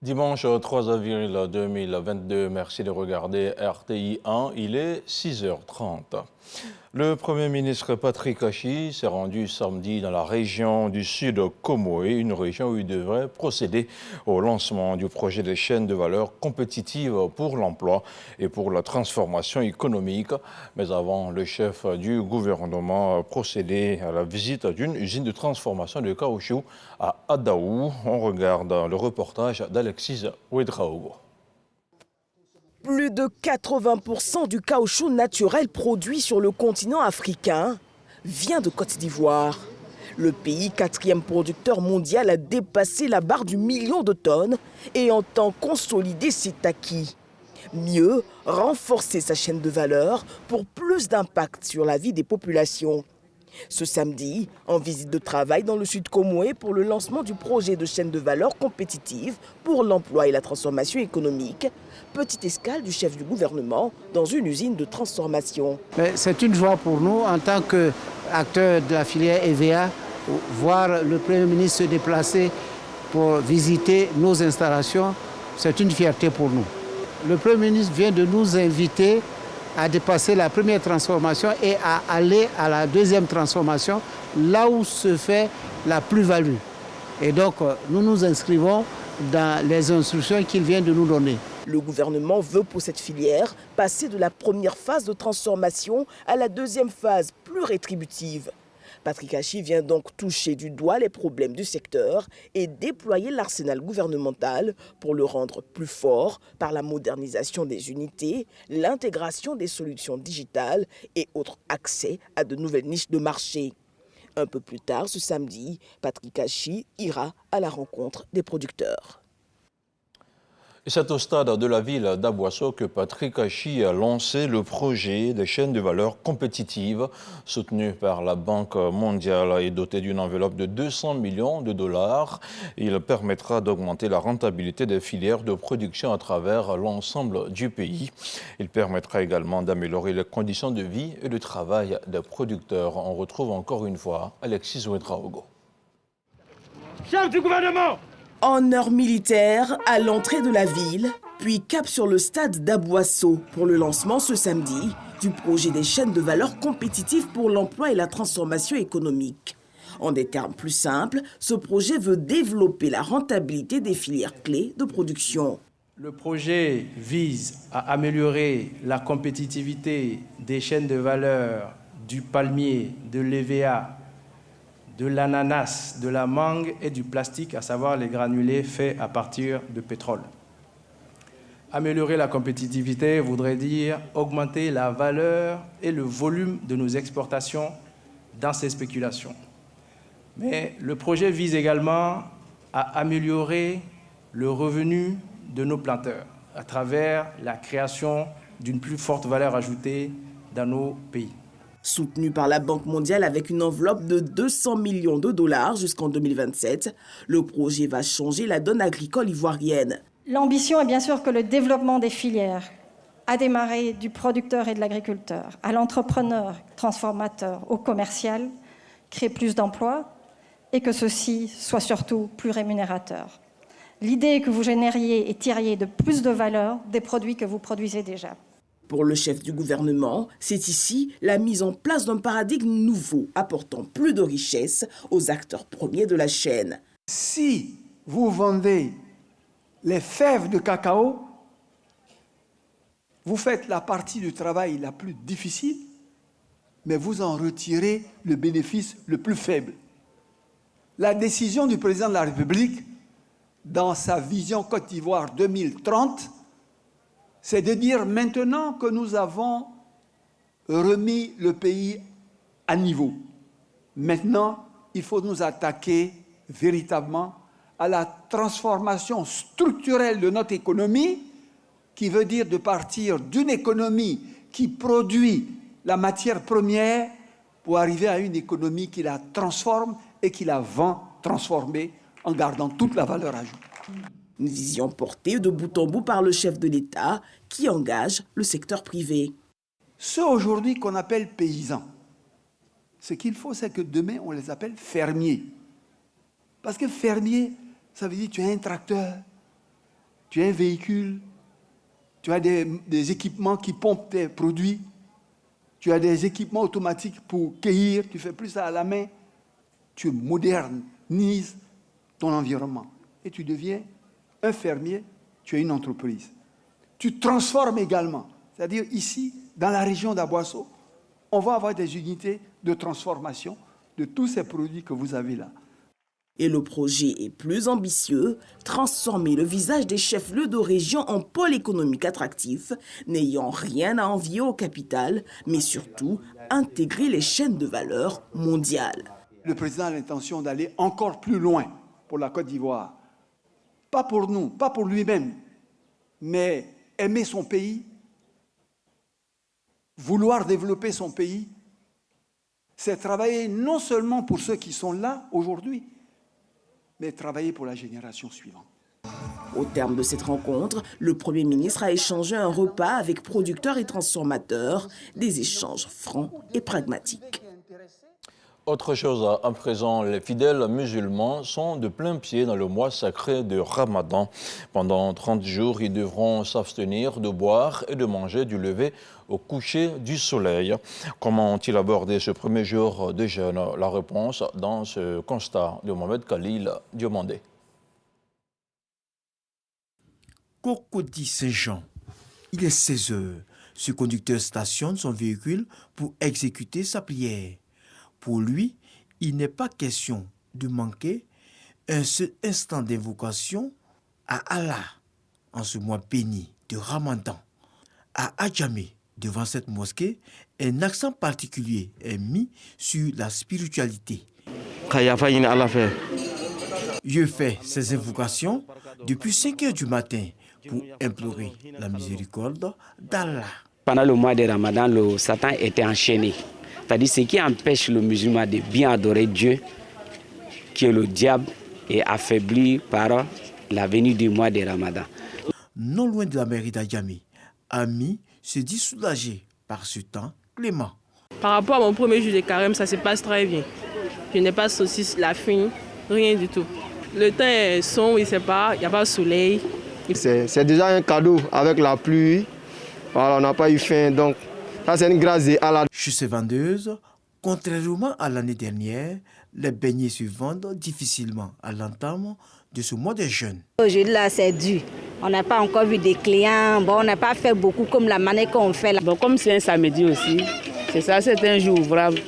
Dimanche 3 avril 2022, merci de regarder RTI 1, il est 6h30. Le Premier ministre Patrick Achi s'est rendu samedi dans la région du Sud Comoé, une région où il devrait procéder au lancement du projet de chaîne de valeur compétitive pour l'emploi et pour la transformation économique. Mais avant, le chef du gouvernement a procédé à la visite d'une usine de transformation de caoutchouc à Adaou. On regarde le reportage d'Alexis Ouedraogo. Plus de 80% du caoutchouc naturel produit sur le continent africain vient de Côte d'Ivoire. Le pays, quatrième producteur mondial, a dépassé la barre du million de tonnes et entend consolider cet acquis. Mieux, renforcer sa chaîne de valeur pour plus d'impact sur la vie des populations. Ce samedi, en visite de travail dans le Sud Comoé pour le lancement du projet de chaîne de valeur compétitive pour l'emploi et la transformation économique, petite escale du chef du gouvernement dans une usine de transformation. C'est une joie pour nous en tant qu'acteurs de la filière EVA, voir le Premier ministre se déplacer pour visiter nos installations, c'est une fierté pour nous. Le Premier ministre vient de nous inviter à dépasser la première transformation et à aller à la deuxième transformation, là où se fait la plus-value. Et donc, nous nous inscrivons dans les instructions qu'il vient de nous donner. Le gouvernement veut pour cette filière passer de la première phase de transformation à la deuxième phase plus rétributive. Patrick Achi vient donc toucher du doigt les problèmes du secteur et déployer l'arsenal gouvernemental pour le rendre plus fort par la modernisation des unités, l'intégration des solutions digitales et autres accès à de nouvelles niches de marché. Un peu plus tard ce samedi, Patrick Achi ira à la rencontre des producteurs. Et c'est au stade de la ville d'Aboisseau que Patrick Achi a lancé le projet des chaînes de valeur compétitives soutenu par la Banque mondiale et doté d'une enveloppe de 200 millions de dollars. Il permettra d'augmenter la rentabilité des filières de production à travers l'ensemble du pays. Il permettra également d'améliorer les conditions de vie et de travail des producteurs. On retrouve encore une fois Alexis Ouedraogo. Chef du gouvernement! En heure militaire, à l'entrée de la ville, puis cap sur le stade d'Aboisseau pour le lancement ce samedi du projet des chaînes de valeur compétitives pour l'emploi et la transformation économique. En des termes plus simples, ce projet veut développer la rentabilité des filières clés de production. Le projet vise à améliorer la compétitivité des chaînes de valeur du palmier, de l'EVA, de l'ananas, de la mangue et du plastique, à savoir les granulés faits à partir de pétrole. Améliorer la compétitivité voudrait dire augmenter la valeur et le volume de nos exportations dans ces spéculations. Mais le projet vise également à améliorer le revenu de nos planteurs à travers la création d'une plus forte valeur ajoutée dans nos pays. Soutenu par la Banque mondiale avec une enveloppe de 200 millions de dollars jusqu'en 2027, le projet va changer la donne agricole ivoirienne. L'ambition est bien sûr que le développement des filières a démarré du producteur et de l'agriculteur, à l'entrepreneur, transformateur, au commercial, crée plus d'emplois et que ceci soit surtout plus rémunérateur. L'idée est que vous génériez et tiriez de plus de valeur des produits que vous produisez déjà. Pour le chef du gouvernement, c'est ici la mise en place d'un paradigme nouveau, apportant plus de richesse aux acteurs premiers de la chaîne. Si vous vendez les fèves de cacao, vous faites la partie du travail la plus difficile, mais vous en retirez le bénéfice le plus faible. La décision du président de la République, dans sa vision Côte d'Ivoire 2030, c'est de dire maintenant que nous avons remis le pays à niveau. Maintenant, il faut nous attaquer véritablement à la transformation structurelle de notre économie, qui veut dire de partir d'une économie qui produit la matière première pour arriver à une économie qui la transforme et qui la vend transformée en gardant toute la valeur ajoutée. Une vision portée de bout en bout par le chef de l'État qui engage le secteur privé. Ceux aujourd'hui qu'on appelle paysans, ce qu'il faut, c'est que demain, on les appelle fermiers. Parce que fermier, ça veut dire tu as un tracteur, tu as un véhicule, tu as des équipements qui pompent tes produits, tu as des équipements automatiques pour cueillir, tu fais plus ça à la main, tu modernises ton environnement et tu deviens un fermier, tu as une entreprise. Tu transformes également, c'est-à-dire ici, dans la région d'Aboisseau, on va avoir des unités de transformation de tous ces produits que vous avez là. Et le projet est plus ambitieux, transformer le visage des chefs-lieux de région en pôle économique attractif, n'ayant rien à envier au capital, mais surtout intégrer les chaînes de valeur mondiales. Le président a l'intention d'aller encore plus loin pour la Côte d'Ivoire. Pas pour nous, pas pour lui-même, mais aimer son pays, vouloir développer son pays, c'est travailler non seulement pour ceux qui sont là aujourd'hui, mais travailler pour la génération suivante. Au terme de cette rencontre, le Premier ministre a échangé un repas avec producteurs et transformateurs, des échanges francs et pragmatiques. Autre chose, à présent, les fidèles musulmans sont de plein pied dans le mois sacré de Ramadan. Pendant 30 jours, ils devront s'abstenir de boire et de manger du lever au coucher du soleil. Comment ont-ils abordé ce premier jour de jeûne? La réponse dans ce constat de Mohamed Khalil Diomandé. Cocody Saint-Jean. Il est 16 heures. Ce conducteur stationne son véhicule pour exécuter sa prière. Pour lui, il n'est pas question de manquer un seul instant d'invocation à Allah en ce mois béni de Ramadan. À Adjamé, devant cette mosquée, un accent particulier est mis sur la spiritualité. Je fais ces invocations depuis 5 heures du matin pour implorer la miséricorde d'Allah. Pendant le mois de Ramadan, le Satan était enchaîné. C'est-à-dire ce qui empêche le musulman de bien adorer Dieu, qui est le diable, est affaibli par la venue du mois de Ramadan. Non loin de la mairie d'Adjamé, Ami se dit soulagé par ce temps clément. Par rapport à mon premier jour de carême, ça se passe très bien. Je n'ai pas de saucisse, la faim, rien du tout. Le temps est sombre, il n'y a pas de soleil. C'est déjà un cadeau avec la pluie. Voilà, on n'a pas eu faim, donc ça c'est une grâce d'Allah. Chez ces vendeuses, contrairement à l'année dernière, les beignets se vendent difficilement à l'entame de ce mois de jeûne. Aujourd'hui là c'est dur. On n'a pas encore vu des clients, bon, on n'a pas fait beaucoup comme la manière qu'on fait là. Bon, comme c'est un samedi aussi, c'est un jour ouvrable.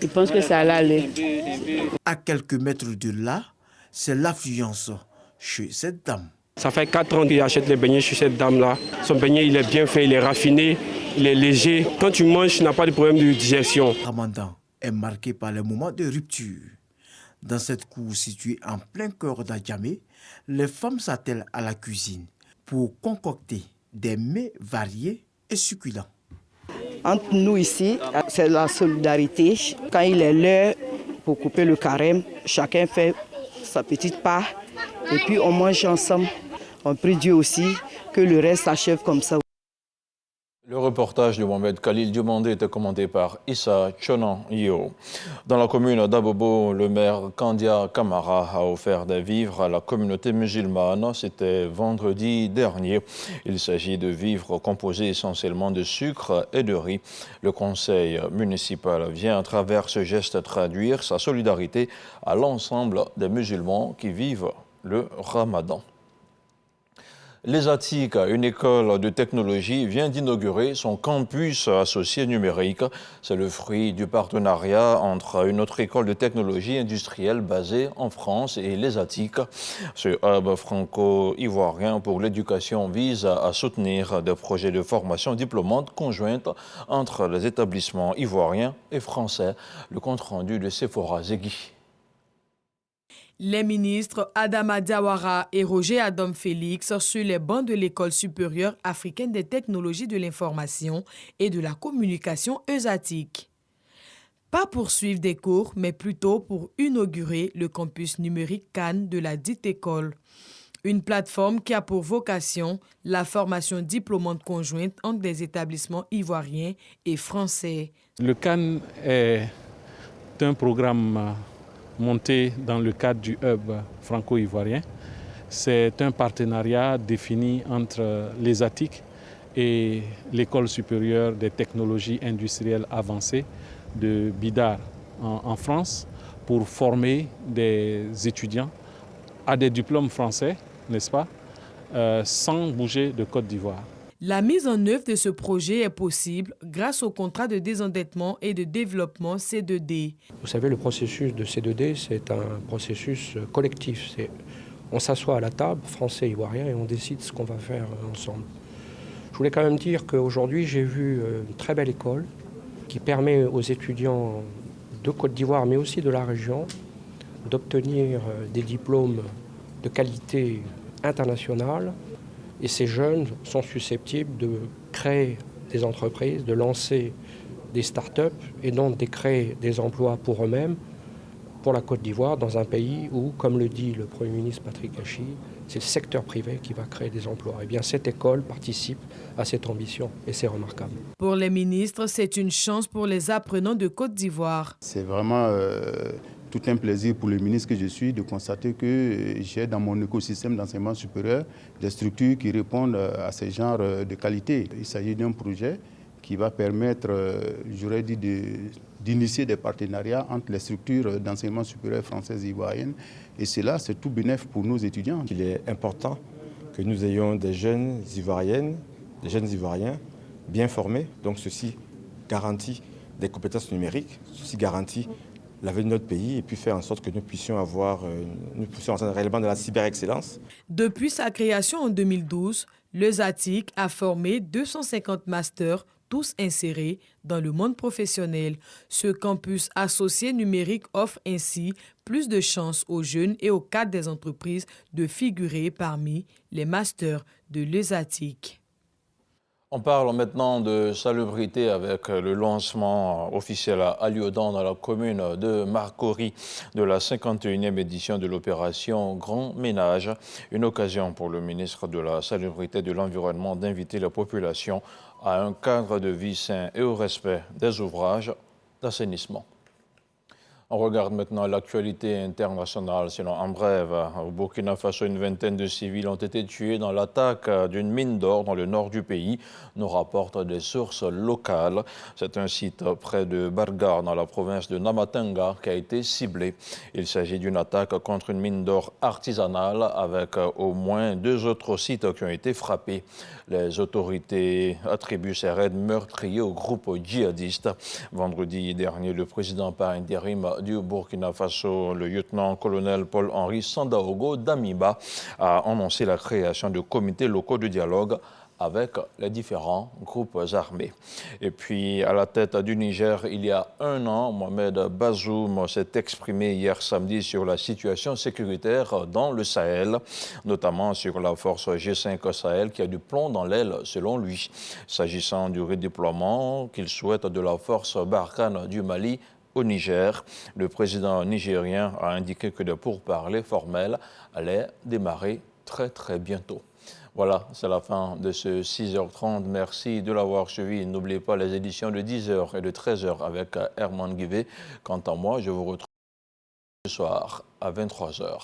Je pense que ça allait aller. À quelques mètres de là, c'est l'affluence chez cette dame. Ça fait 4 ans qu'il achète les beignets chez cette dame-là. Son beignet, il est bien fait, il est raffiné, il est léger. Quand tu manges, tu n'as pas de problème de digestion. Ramadan est marqué par les moments de rupture. Dans cette cour située en plein cœur d'Adjamé, les femmes s'attellent à la cuisine pour concocter des mets variés et succulents. Entre nous ici, c'est la solidarité. Quand il est l'heure pour couper le carême, chacun fait sa petite part et puis on mange ensemble. On prie Dieu aussi que le reste s'achève comme ça. Le reportage de Mohamed Khalil Diomandé était commandé par Issa Chonan-Yo. Dans la commune d'Abobo, le maire Kandia Kamara a offert des vivres à la communauté musulmane. C'était vendredi dernier. Il s'agit de vivres composés essentiellement de sucre et de riz. Le conseil municipal vient à travers ce geste traduire sa solidarité à l'ensemble des musulmans qui vivent le Ramadan. L'ESATIC, une école de technologie, vient d'inaugurer son campus associé numérique. C'est le fruit du partenariat entre une autre école de technologie industrielle basée en France et l'ESATIC. Ce hub franco-ivoirien pour l'éducation vise à soutenir des projets de formation diplômante conjointe entre les établissements ivoiriens et français. Le compte-rendu de Sephora Zegui. Les ministres Adama Diawara et Roger Adam Félix sur les bancs de l'École supérieure africaine des technologies de l'information et de la communication ESATIC. Pas pour suivre des cours, mais plutôt pour inaugurer le campus numérique Cannes de la dite école. Une plateforme qui a pour vocation la formation diplômante conjointe entre des établissements ivoiriens et français. Le Cannes est un programme monté dans le cadre du hub franco-ivoirien C'est un partenariat défini entre l'ESATIC et l'École supérieure des technologies industrielles avancées de Bidar en France pour former des étudiants à des diplômes français, n'est-ce pas, sans bouger de Côte d'Ivoire. La mise en œuvre de ce projet est possible grâce au contrat de désendettement et de développement C2D. Vous savez, le processus de C2D, c'est un processus collectif. On s'assoit à la table, français et ivoiriens, et on décide ce qu'on va faire ensemble. Je voulais quand même dire qu'aujourd'hui, j'ai vu une très belle école qui permet aux étudiants de Côte d'Ivoire, mais aussi de la région, d'obtenir des diplômes de qualité internationale. Et ces jeunes sont susceptibles de créer des entreprises, de lancer des start-up et donc de créer des emplois pour eux-mêmes, pour la Côte d'Ivoire, dans un pays où, comme le dit le Premier ministre Patrick Achi, c'est le secteur privé qui va créer des emplois. Eh bien, cette école participe à cette ambition et c'est remarquable. Pour les ministres, c'est une chance pour les apprenants de Côte d'Ivoire. C'est vraiment tout un plaisir pour le ministre que je suis de constater que j'ai dans mon écosystème d'enseignement supérieur des structures qui répondent à ce genre de qualité. Il s'agit d'un projet qui va permettre, j'aurais dit, d'initier des partenariats entre les structures d'enseignement supérieur françaises et ivoiriennes. Et cela, c'est tout bénéfice pour nos étudiants. Il est important que nous ayons des jeunes Ivoiriennes, des jeunes Ivoiriens bien formés. Donc ceci garantit des compétences numériques, ceci garantit l'avenir de notre pays et puis faire en sorte que nous puissions entrer réellement dans la cyber-excellence. Depuis sa création en 2012, l'ESATIC a formé 250 masters, tous insérés dans le monde professionnel. Ce campus associé numérique offre ainsi plus de chances aux jeunes et aux cadres des entreprises de figurer parmi les masters de l'ESATIC. On parle maintenant de salubrité avec le lancement officiel à Aliodan dans la commune de Marcory de la 51e édition de l'opération Grand Ménage. Une occasion pour le ministre de la Salubrité et de l'Environnement d'inviter la population à un cadre de vie sain et au respect des ouvrages d'assainissement. On regarde maintenant l'actualité internationale. Sinon, en bref, au Burkina Faso, une vingtaine de civils ont été tués dans l'attaque d'une mine d'or dans le nord du pays, nous rapportent des sources locales. C'est un site près de Bargar, dans la province de Namatanga, qui a été ciblé. Il s'agit d'une attaque contre une mine d'or artisanale avec au moins 2 autres sites qui ont été frappés. Les autorités attribuent ces raids meurtriers au groupe djihadiste. Vendredi dernier, le président par intérim du Burkina Faso, le lieutenant-colonel Paul-Henri Sandaogo Damiba, a annoncé la création de comités locaux de dialogue avec les différents groupes armés. Et puis, à la tête du Niger, il y a un an, Mohamed Bazoum s'est exprimé hier samedi sur la situation sécuritaire dans le Sahel, notamment sur la force G5 Sahel qui a du plomb dans l'aile, selon lui. S'agissant du redéploiement qu'il souhaite de la force Barkhane du Mali au Niger, le président nigérien a indiqué que des pourparlers formels allaient démarrer très bientôt. Voilà, c'est la fin de ce 6h30. Merci de l'avoir suivi. N'oubliez pas les éditions de 10h et de 13h avec Herman Guivet. Quant à moi, je vous retrouve ce soir à 23h.